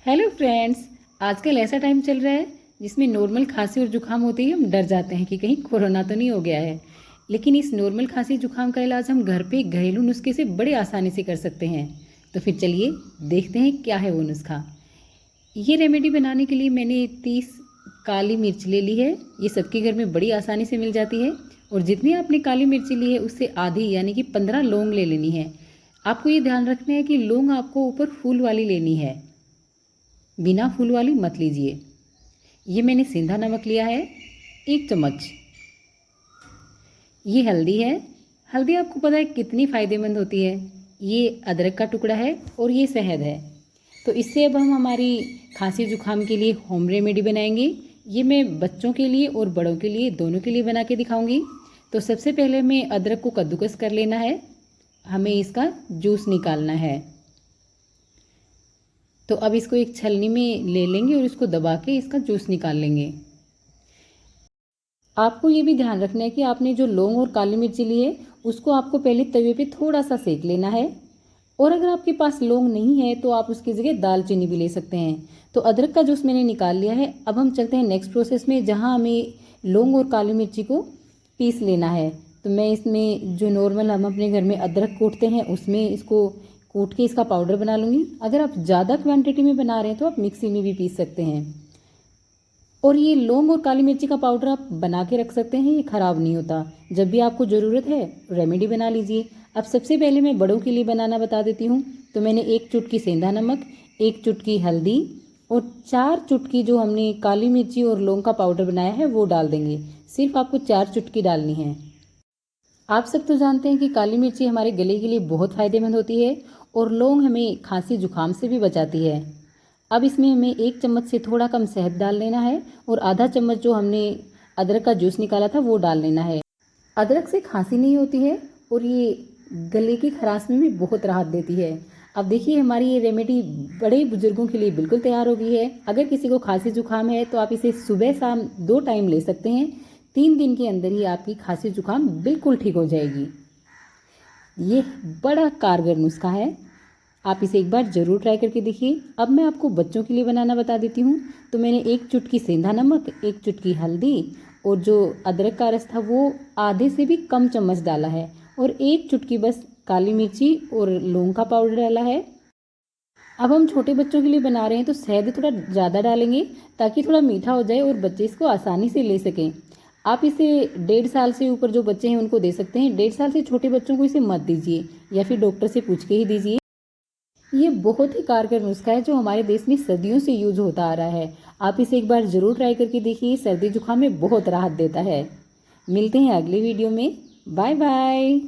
Hello friends, आजकल ऐसा time चल रहा है जिसमें नॉर्मल खांसी और जुकाम होते ही हम डर जाते हैं कि कहीं कोरोना तो नहीं हो गया है। लेकिन इस नॉर्मल खांसी जुकाम का इलाज हम घर पे घरेलू नुस्खे से बड़े आसानी से कर सकते हैं। तो फिर चलिए देखते हैं क्या है वो नुस्खा। ये रेमेडी बनाने के लिए मैंने 30 काली मिर्च ले ली है। ये सबके घर में बड़ी आसानी से मिल जाती है। और जितनी आपने काली मिर्ची ली है उससे आधी यानी कि 15 लौंग ले लेनी है। आपको ये ध्यान रखना है कि लौंग आपको ऊपर फूल वाली लेनी है, बिना फूल वाली मत लीजिए। ये मैंने सेंधा नमक लिया है 1 चम्मच। ये हल्दी है। हल्दी आपको पता है कितनी फ़ायदेमंद होती है। ये अदरक का टुकड़ा है और ये शहद है। तो इससे अब हम हमारी खांसी जुकाम के लिए होम रेमेडी बनाएंगे। ये मैं बच्चों के लिए और बड़ों के लिए दोनों के लिए बना के दिखाऊंगी। तो सबसे पहले मैं अदरक को कद्दूकस कर लेना है। हमें इसका जूस निकालना है। तो अब इसको एक छलनी में ले लेंगे और इसको दबा के इसका जूस निकाल लेंगे। आपको ये भी ध्यान रखना है कि आपने जो लौंग और काली मिर्ची ली है उसको आपको पहले तवे पे थोड़ा सा सेक लेना है। और अगर आपके पास लौंग नहीं है तो आप उसकी जगह दालचीनी भी ले सकते हैं। तो अदरक का जूस मैंने निकाल लिया है। अब हम चलते हैं नेक्स्ट प्रोसेस में, जहाँ हमें लौंग और काली मिर्ची को पीस लेना है। तो मैं इसमें जो नॉर्मल हम अपने घर में अदरक कूटते हैं उसमें इसको कूट के इसका पाउडर बना लूँगी। अगर आप ज़्यादा क्वांटिटी में बना रहे हैं तो आप मिक्सी में भी पीस सकते हैं। और ये लौंग और काली मिर्ची का पाउडर आप बना के रख सकते हैं, ये ख़राब नहीं होता। जब भी आपको ज़रूरत है रेमेडी बना लीजिए। अब सबसे पहले मैं बड़ों के लिए बनाना बता देती हूँ। तो मैंने 1 चुटकी सेंधा नमक, 1 चुटकी हल्दी और 4 चुटकी जो हमने काली मिर्ची और लौंग का पाउडर बनाया है वो डाल देंगे। सिर्फ आपको 4 चुटकी डालनी है। आप सब तो जानते हैं कि काली मिर्ची हमारे गले के लिए बहुत फ़ायदेमंद होती है और लौंग हमें खांसी जुकाम से भी बचाती है। अब इसमें हमें 1 चम्मच से थोड़ा कम शहद डाल लेना है और आधा चम्मच जो हमने अदरक का जूस निकाला था वो डाल लेना है। अदरक से खांसी नहीं होती है और ये गले की खराश में भी बहुत राहत देती है। अब देखिए हमारी ये रेमेडी बड़े बुजुर्गों के लिए बिल्कुल तैयार हो गई है। अगर किसी को खांसी जुकाम है तो आप इसे सुबह शाम 2 टाइम ले सकते हैं। 3 दिन के अंदर ही आपकी खांसी जुकाम बिल्कुल ठीक हो जाएगी। ये बड़ा कारगर नुस्खा है, आप इसे एक बार ज़रूर ट्राई करके देखिए। अब मैं आपको बच्चों के लिए बनाना बता देती हूँ। तो मैंने 1 चुटकी सेंधा नमक, 1 चुटकी हल्दी और जो अदरक का रस था वो आधे से भी कम चम्मच डाला है और 1 चुटकी बस काली मिर्ची और लौंग का पाउडर डाला है। अब हम छोटे बच्चों के लिए बना रहे हैं तो शहद थोड़ा ज़्यादा डालेंगे ताकि थोड़ा मीठा हो जाए और बच्चे इसको आसानी से ले सकें। आप इसे 1.5 साल से ऊपर जो बच्चे हैं उनको दे सकते हैं। 1.5 साल से छोटे बच्चों को इसे मत दीजिए या फिर डॉक्टर से पूछ के ही दीजिए। ये बहुत ही कारगर नुस्खा है जो हमारे देश में सदियों से यूज होता आ रहा है। आप इसे एक बार ज़रूर ट्राई करके देखिए, सर्दी जुकाम में बहुत राहत देता है। मिलते हैं अगली वीडियो में। Bye bye.